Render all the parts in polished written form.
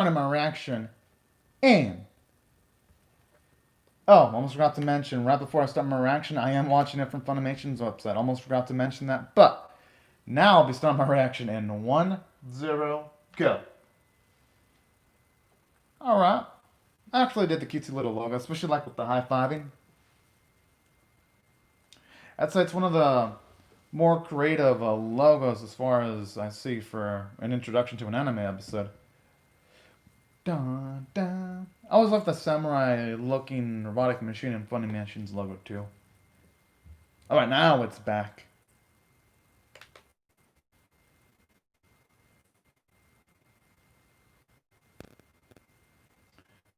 started my reaction in. Oh, almost forgot to mention, right before I start my reaction, I am watching it from Funimation's website. Almost forgot to mention that. But now I'll be starting my reaction in 1, 0, go. Alright. I actually did the cutesy little logo, especially like with the high-fiving. I'd say it's one of the more creative logos as far as I see for an introduction to an anime episode. Dun, dun. I always love the samurai looking robotic machine in Funimation's logo too. Alright, now it's back.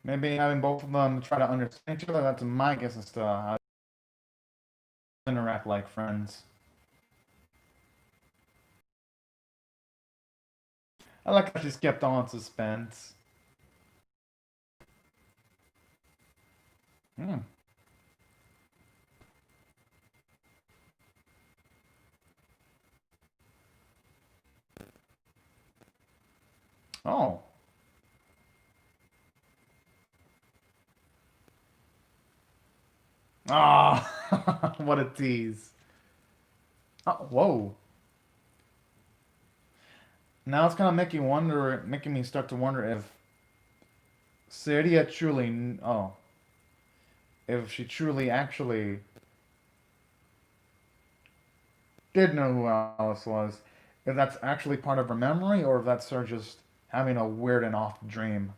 Maybe having both of them try to understand each other, that's my guess as to how they interact like friends. I like how she's kept all in suspense. Hmm. Oh. Ah, what a tease. Oh, whoa. Now it's kind of making me start to wonder if Seria truly, if she truly actually did know who Alice was, if that's actually part of her memory, or if that's her just having a weird and off dream.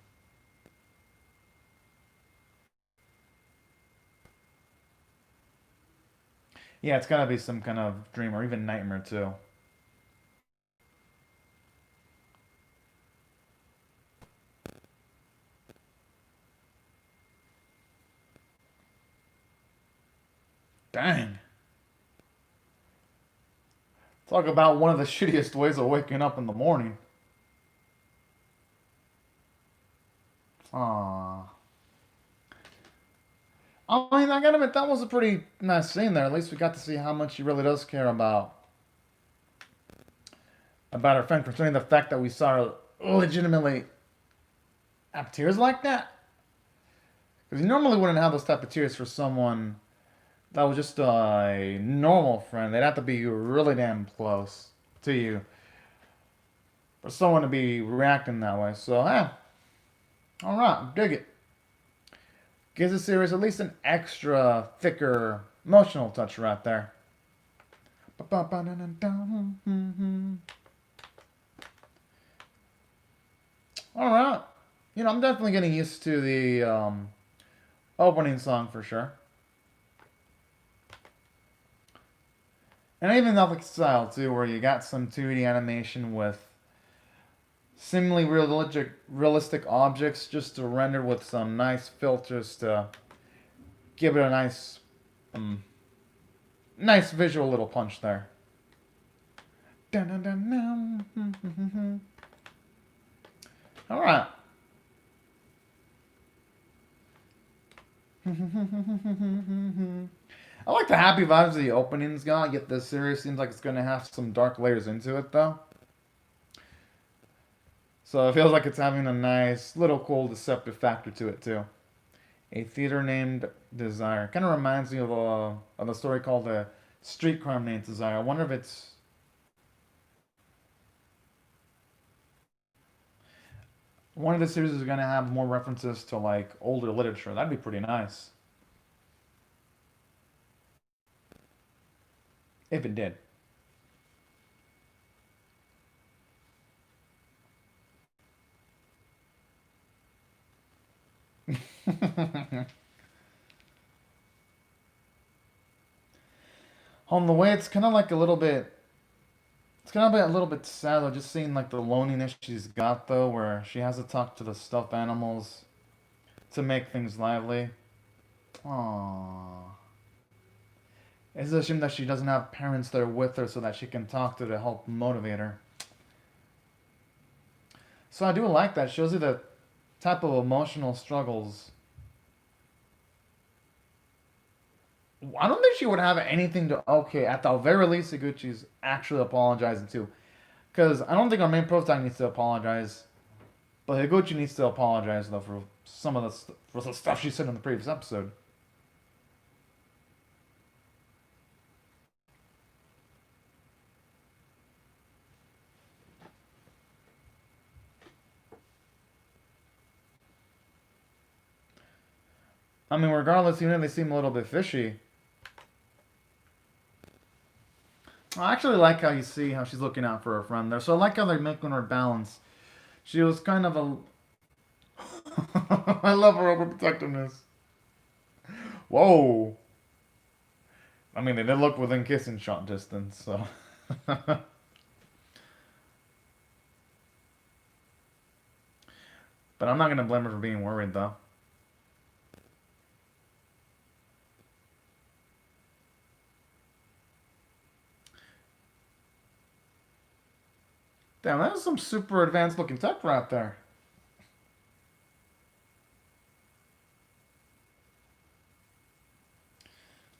Yeah, it's gotta be some kind of dream or even nightmare too. Dang. Talk about one of the shittiest ways of waking up in the morning. Aww. I mean, I gotta admit, that was a pretty nice scene there. At least we got to see how much she really does care about her friend, concerning the fact that we saw her legitimately have tears like that. Because you normally wouldn't have those type of tears for someone that was just a normal friend. They'd have to be really damn close to you for someone to be reacting that way. So, yeah, all right, dig it. Gives the series at least an extra thicker emotional touch right there. All right, I'm definitely getting used to the opening song for sure. And I even like the style too, where you got some 2D animation with seemingly realistic objects just to render with some nice filters to give it a um, nice visual little punch there. All right. I like the happy vibes the opening's got, yet this series seems like it's going to have some dark layers into it, though. So it feels like it's having a nice, little cool, deceptive factor to it, too. A theater named Desire. Kind of reminds me of a story called The Street Crime Named Desire. I wonder if it's... One of the series is going to have more references to, like, older literature. That'd be pretty nice. If it did. On the way, it's kind of like a little bit. It's kind of a little bit sad though, just seeing like the loneliness she's got though, where she has to talk to the stuffed animals to make things lively. Aww. It's a shame that she doesn't have parents there with her so that she can talk to help motivate her. So I do like that. Shows you the type of emotional struggles. I don't think she would have anything to. Okay, at the very least, Iguchi's actually apologizing too. Because I don't think our main protagonist needs to apologize. But Higuchi needs to apologize though for some of for the stuff she said in the previous episode. I mean, regardless, even if they seem a little bit fishy, I actually like how you see how she's looking out for her friend there. So I like how they're making her balance. She was kind of a. I love her overprotectiveness. Whoa. I mean, they did look within kissing shot distance, so. But I'm not gonna blame her for being worried, though. Damn, that is some super advanced looking tech right there.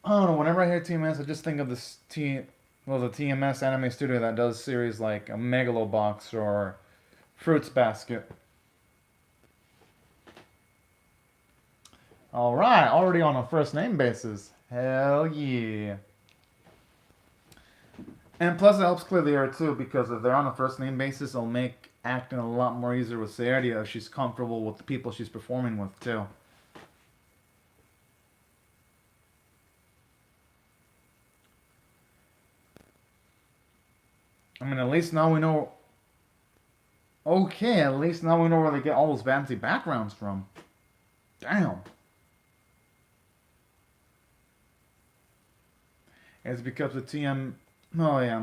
I don't know. Whenever I hear TMS, I just think of the TMS anime studio that does series like a Megalobox or Fruits Basket. All right, already on a first name basis. Hell yeah. And plus, it helps clear the air too, because if they're on a first name basis, it'll make acting a lot more easier with Saeria if she's comfortable with the people she's performing with too. I mean, at least now we know. Okay, at least now we know where they get all those fancy backgrounds from. Damn. It's because the TM. Oh, yeah.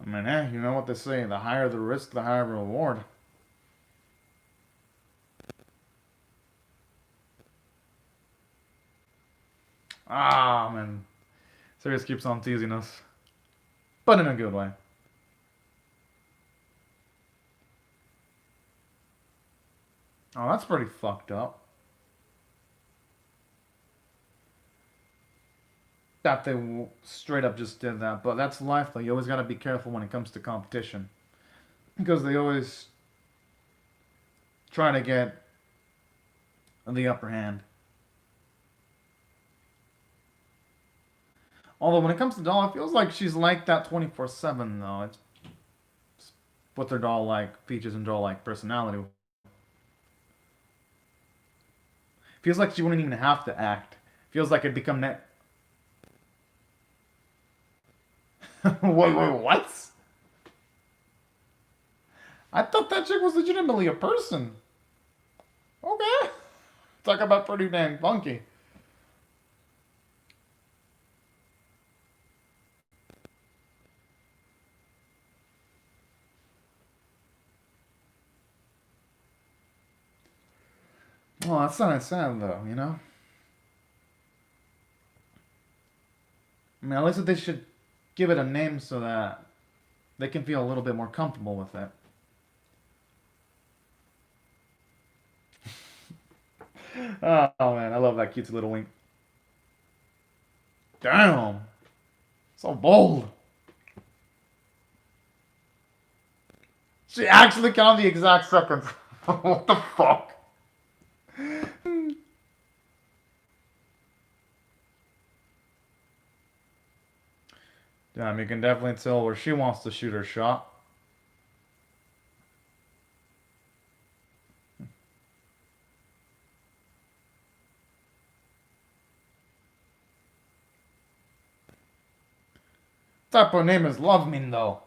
I mean, you know what they say. The higher the risk, the higher the reward. Ah, man. Sirius keeps on teasing us. But in a good way. Oh, that's pretty fucked up. That they straight up just did that. But that's life, though. You always gotta be careful when it comes to competition. Because they always try to get the upper hand. Although when it comes to doll, it feels like she's like that 24/7 though. It's what their doll like features and doll like personality. Feels like she wouldn't even have to act. Feels like it'd become net. Wait, what? I thought that chick was legitimately a person. Okay. Talk about pretty dang funky. Well, that's not sad though, you know? I mean, at least they should give it a name so that they can feel a little bit more comfortable with it. Oh man, I love that cute little wink. Damn. So bold. She actually counted the exact seconds. What the fuck? Damn, you can definitely tell where she wants to shoot her shot. What type of name is Love Mean though?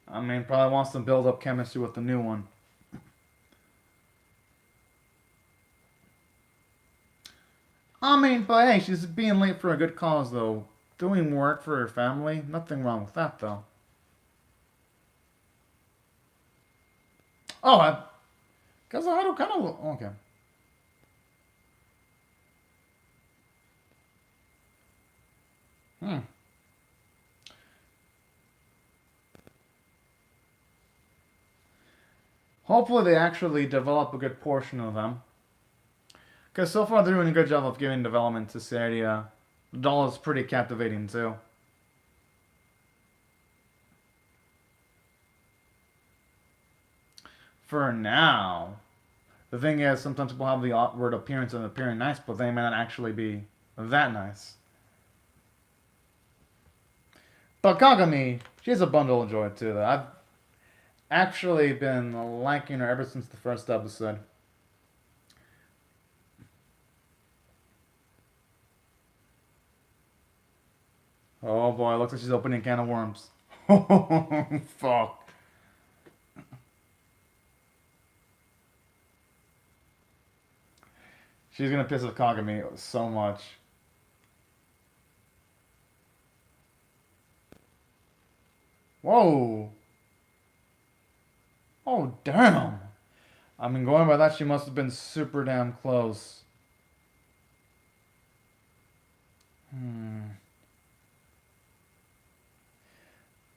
I mean, probably wants to build up chemistry with the new one. I mean, but hey, she's being late for a good cause though. Doing work for her family, nothing wrong with that though. Oh, because I don't kind of okay. Hmm. Hopefully they actually develop a good portion of them. Because so far they're doing a good job of giving development to Sadia. The doll is pretty captivating too. For now. The thing is, sometimes people have the outward appearance of appearing nice, but they may not actually be that nice. But Kagami, she's a bundle of joy too. I've actually been liking her ever since the first episode. Oh boy, looks like she's opening a can of worms. Oh, fuck. She's gonna piss with Kagami so much. Whoa. Oh, damn. I mean, going by that, she must have been super damn close.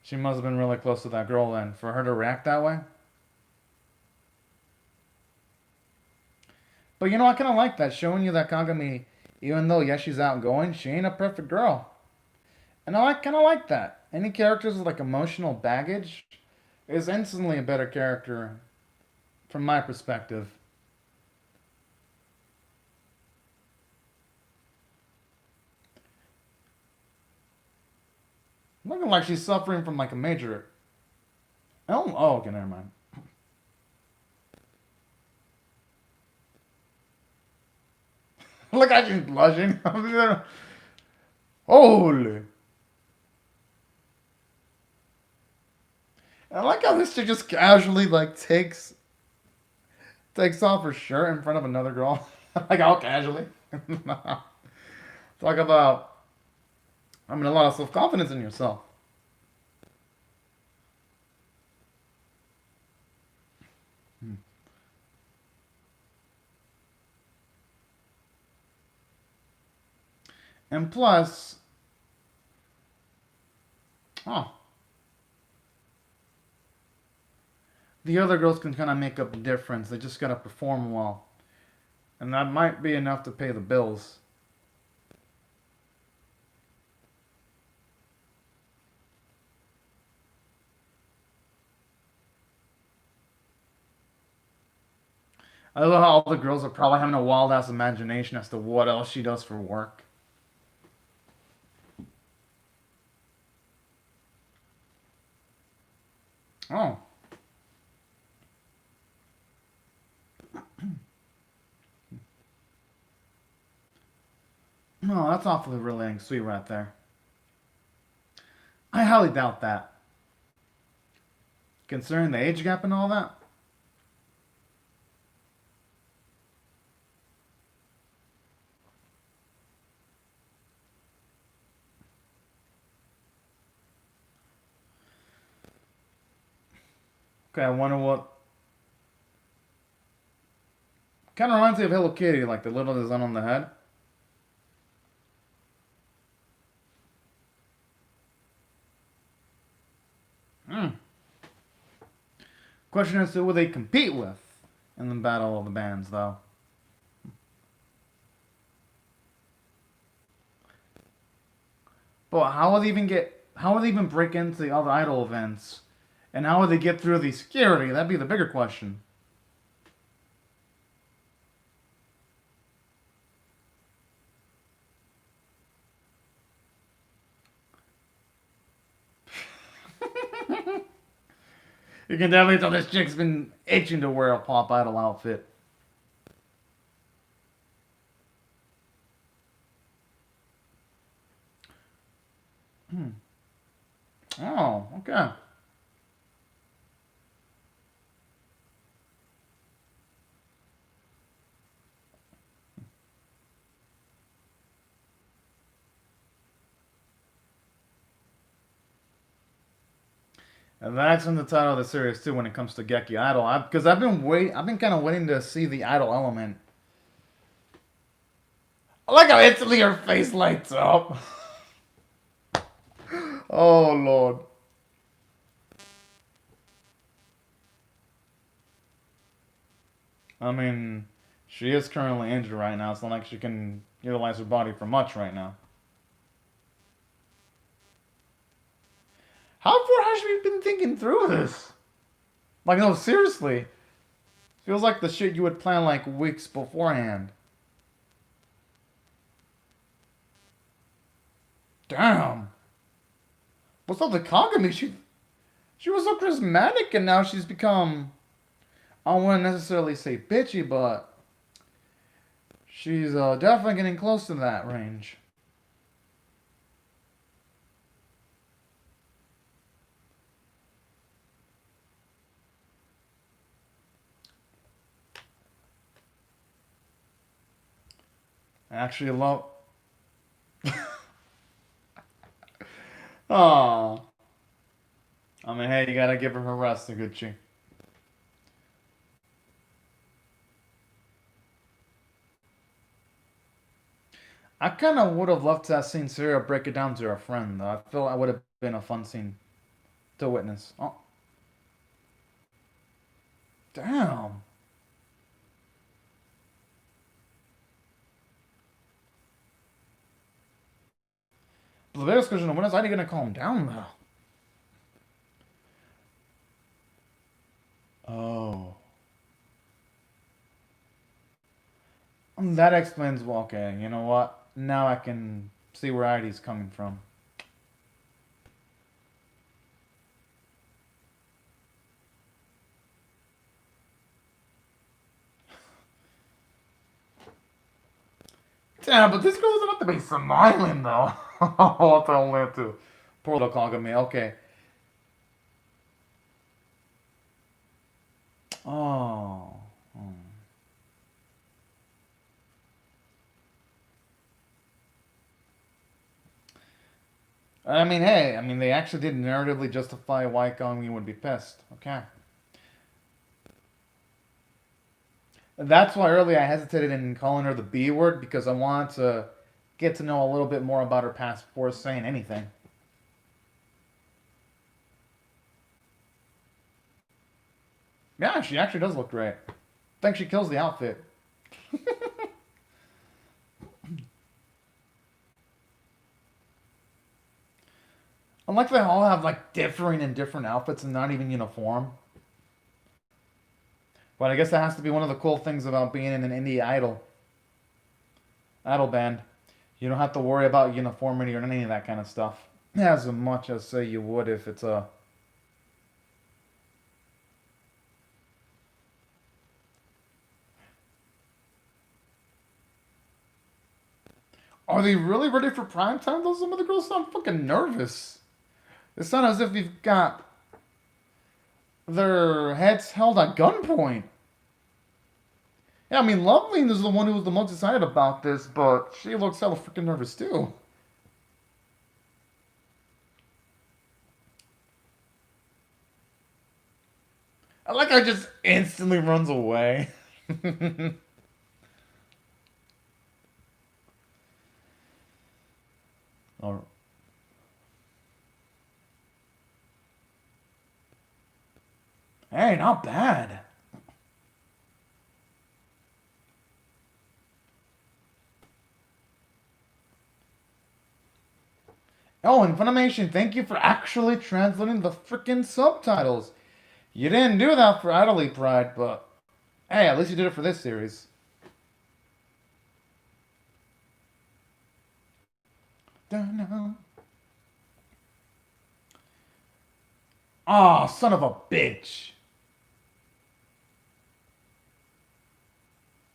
She must have been really close to that girl then, for her to react that way. But you know, I kind of like that, showing you that Kagami, even though, yes, she's outgoing, she ain't a perfect girl. And I kind of like that. Any characters with like emotional baggage is instantly a better character from my perspective. Looking like she's suffering from like a major. Oh, okay, never mind. Look how she's blushing. Holy. I like how this chick just casually like takes off her shirt in front of another girl. Like how casually. Talk about a lot of self confidence in yourself. And plus, oh, the other girls can kind of make up the difference. They just gotta perform well, and that might be enough to pay the bills. I love how all the girls are probably having a wild ass imagination as to what else she does for work. Oh. No, that's awfully relating sweet right there. I highly doubt that. Considering the age gap and all that. Okay, I wonder what. Kind of reminds me of Hello Kitty, like the little design on the head. Hmm. Question is, who will they compete with in the Battle of the Bands, though? But how will they even get? How will they even break into the other idol events? And how will they get through the security? That'd be the bigger question. You can definitely tell this chick's been itching to wear a pop idol outfit. Hmm. Oh, okay. And that's in the title of the series too when it comes to Gekidol. Because I've been kind of waiting to see the idol element. I like how instantly her face lights up. Oh Lord. I mean, She is currently injured right now. It's not like she can utilize her body for much right now. How far has she been thinking through this? Like, no, seriously. Feels like the shit you would plan like weeks beforehand. Damn. What's up with Kagami? She was so charismatic and now she's become, I wouldn't necessarily say bitchy, but she's definitely getting close to that range. I actually love. Oh, I mean, hey, you gotta give her rest, Gucci. I kind of would have loved to have seen Sarah break it down to her friend, though. I feel that would have been a fun scene to witness. Oh, damn. But the biggest question: when is Heidi gonna calm down, though? Oh, that explains. Well, okay, you know what? Now I can see where Heidi's coming from. Damn, but this girl doesn't have to be smiling though. I'll tell her to. Poor little Kagami. Okay. Oh. Hmm. I mean, hey, I mean, they actually did narratively justify why Kagami would be pissed. Okay. That's why earlier I hesitated in calling her the B word because I wanted to get to know a little bit more about her past before saying anything. Yeah, she actually does look great. I think she kills the outfit. I like they all have like differing and different outfits and not even uniform. But I guess that has to be one of the cool things about being in an indie idol band. You don't have to worry about uniformity or any of that kind of stuff. As much as say you would if it's a. Are they really ready for prime time? Those some of the girls sound fucking nervous. It sounds as if you've got their heads held at gunpoint. Yeah, I mean, Loveline is the one who was the most excited about this, but she looks hella freaking nervous too. I like how just instantly runs away. Oh, hey, not bad. Oh, and Funimation, thank you for actually translating the freaking subtitles. You didn't do that for Idly Pride, but hey, at least you did it for this series. Oh, son of a bitch.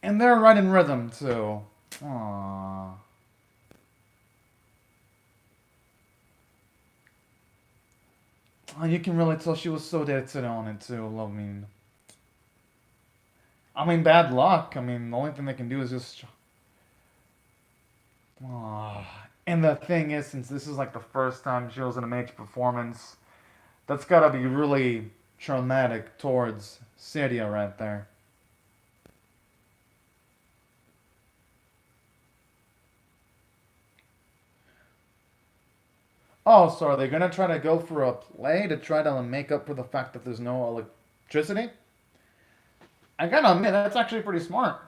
And they're right in rhythm, too. Aww. Oh, you can really tell she was so dedicated on it, too. I mean, bad luck. I mean, the only thing they can do is just. Aww. And the thing is, since this is like the first time she was in a major performance, that's gotta be really traumatic towards Seria right there. Oh, so are they gonna try to go for a play to try to make up for the fact that there's no electricity? I gotta admit, that's actually pretty smart.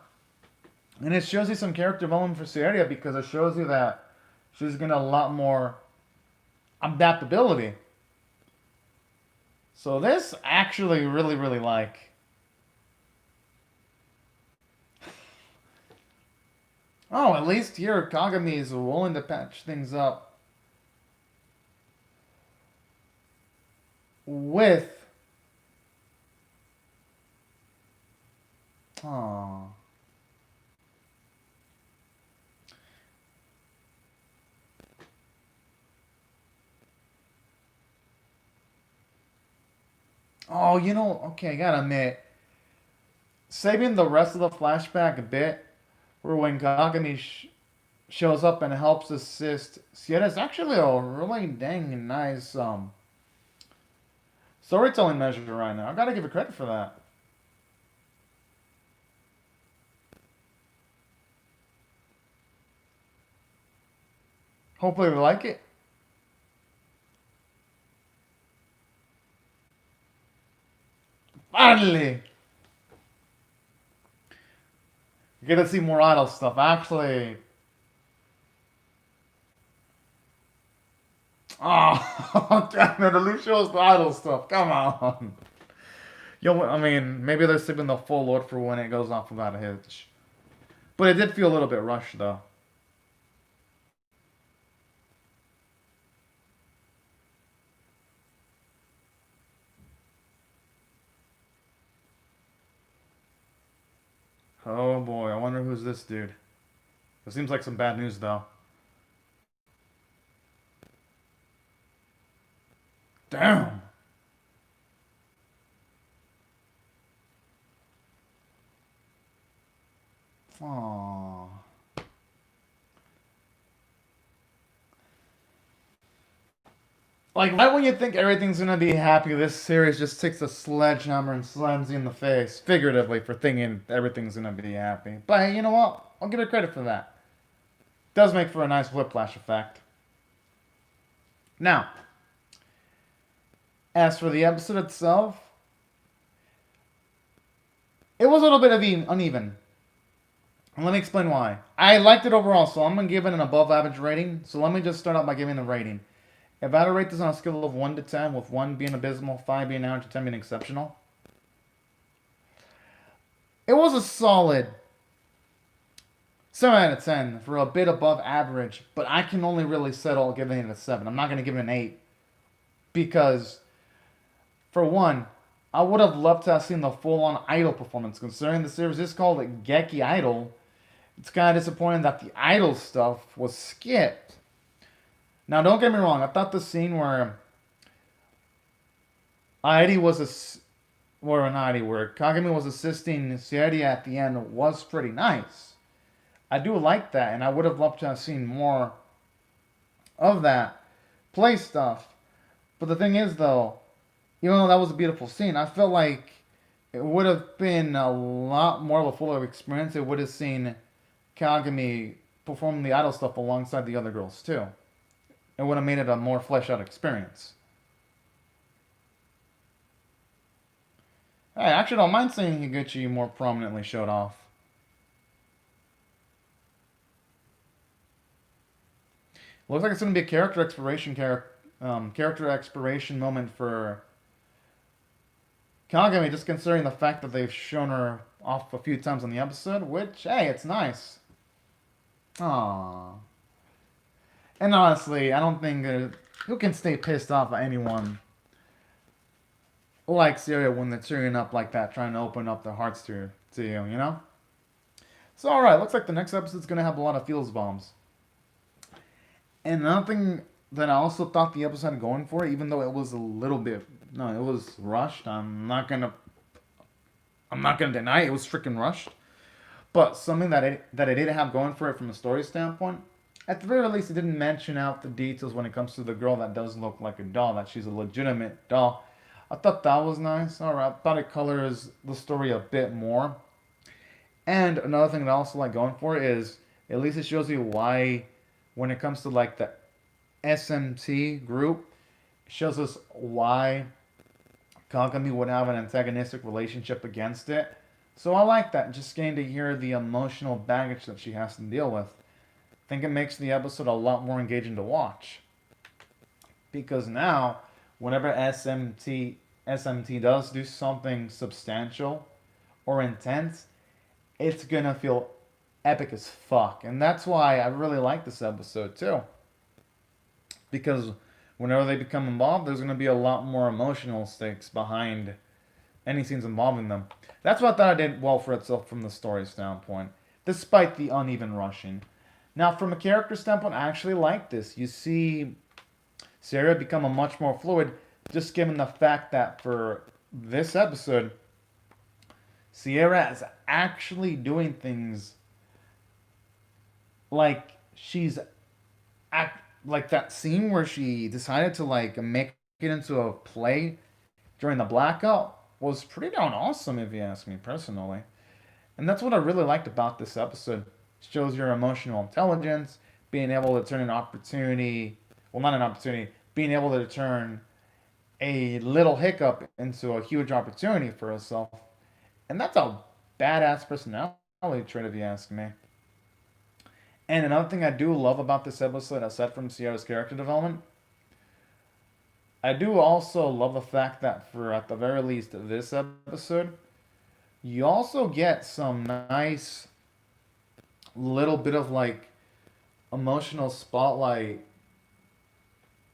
And it shows you some character development for Sierra because it shows you that she's getting a lot more adaptability. So this actually really like. Oh, at least here Kagami is willing to patch things up with. Oh. Oh, okay, I gotta admit, saving the rest of the flashback a bit, where when Kagami shows up and helps assist Sierra, is actually a really dang nice storytelling measure right now. I gotta give it credit for that. Hopefully, we like it. Finally, you get to see more idol stuff. Actually, oh, damn it! At least show us the idol stuff. Come on. Yo, I mean, maybe they're saving the full load for when it goes off without a hitch. But it did feel a little bit rushed, though. Oh boy, I wonder who's this dude. It seems like some bad news, though. Damn. Aww. Like, right when you think everything's gonna be happy, this series just takes a sledgehammer and slams you in the face, figuratively, for thinking everything's gonna be happy. But hey, you know what? I'll give it credit for that. Does make for a nice whiplash effect. Now, as for the episode itself, it was a little bit of uneven. And let me explain why. I liked it overall, so I'm gonna give it an above average rating. So let me just start out by giving a rating. If I had to rate this on a scale of 1 to 10, with 1 being abysmal, 5 being average, 10 being exceptional, it was a solid 7 out of 10 for a bit above average, but I can only really settle giving it a 7. I'm not going to give it an 8 because, for one, I would have loved to have seen the full-on idol performance. Considering the series is called Gekidol, it's kind of disappointing that the idol stuff was skipped. Now, don't get me wrong. I thought the scene where Airi was where Kagami was assisting Sierra at the end was pretty nice. I do like that, and I would have loved to have seen more of that play stuff. But the thing is, though, even though that was a beautiful scene, I felt like it would have been a lot more of a fuller experience. It would have seen Kagami perform the idol stuff alongside the other girls, too. It would have made it a more fleshed out experience. Hey, I actually don't mind seeing Higuchi more prominently showed off. Looks like it's going to be a character exploration moment for Kagami, just considering the fact that they've shown her off a few times on the episode, which, hey, it's nice. Aww. And honestly, I don't think who can stay pissed off at anyone like Syria when they're cheering up like that, trying to open up their hearts to you, you know? So, alright, looks like the next episode's going to have a lot of feels bombs. And another thing that I also thought the episode had going for it, even though it was a little bit, no, it was rushed. I'm not gonna deny it was freaking rushed. But something that it did have going for it from a story standpoint, at the very least, it didn't mention out the details when it comes to the girl that does look like a doll, that she's a legitimate doll. I thought that was nice. Alright, I thought it colors the story a bit more. And another thing that I also like going for is, at least it shows you why, when it comes to like the SMT group, it shows us why Kagami would have an antagonistic relationship against it. So I like that, just getting to hear the emotional baggage that she has to deal with. I think it makes the episode a lot more engaging to watch. Because now, whenever SMT does do something substantial or intense, it's gonna feel epic as fuck. And that's why I really like this episode too. Because whenever they become involved, there's gonna be a lot more emotional stakes behind any scenes involving them. That's what I thought I did well for itself from the story standpoint, despite the uneven rushing. Now, from a character standpoint, I actually like this. You see Sarah become a much more fluid, just given the fact that for this episode, Sierra is actually doing things like she's like that scene where she decided to like make it into a play during the blackout was pretty darn awesome if you ask me personally. And that's what I really liked about this episode. It shows your emotional intelligence, being able to turn an opportunity, well not an opportunity, being able to turn a little hiccup into a huge opportunity for herself. And that's a badass personality trait if you ask me. And another thing I do love about this episode, aside from Sierra's character development, I do also love the fact that for at the very least this episode, you also get some nice little bit of like emotional spotlight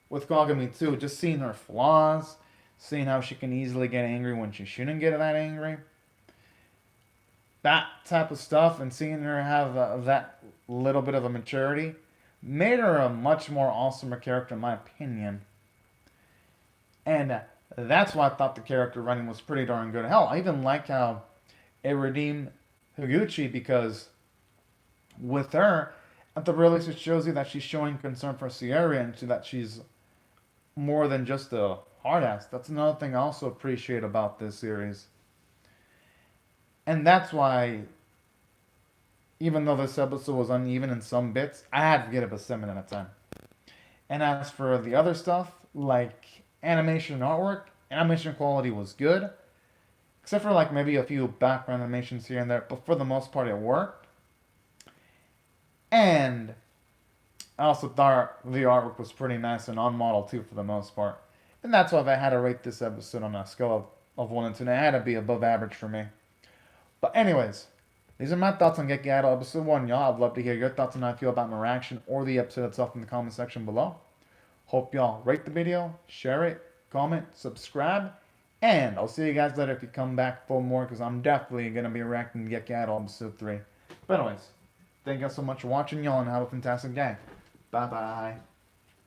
with Kagami too. Just seeing her flaws, seeing how she can easily get angry when she shouldn't get that angry. That type of stuff, and seeing her have that little bit of a maturity made her a much more awesomer character in my opinion. And that's why I thought the character running was pretty darn good. Hell, I even like how it redeemed Higuchi because with her, at the very least, it shows you that she's showing concern for Sierra and that she's more than just a hard ass. That's another thing I also appreciate about this series. And that's why, even though this episode was uneven in some bits, I had to give it a 7 out of 10. And as for the other stuff, like animation and artwork, animation quality was good. Except for like maybe a few background animations here and there, but for the most part it worked. And I also thought the artwork was pretty nice and on model too for the most part. And that's why if I had to rate this episode on a scale of 1 to 10, it had to be above average for me. But anyways, these are my thoughts on Gekidol episode 1, y'all. I'd love to hear your thoughts on how you feel about my reaction or the episode itself in the comment section below. Hope y'all rate the video, share it, comment, subscribe, and I'll see you guys later if you come back for more, because I'm definitely going to be reacting to Gekidol episode 3. But anyways, thank you all so much for watching, y'all, and have a fantastic day. Bye-bye.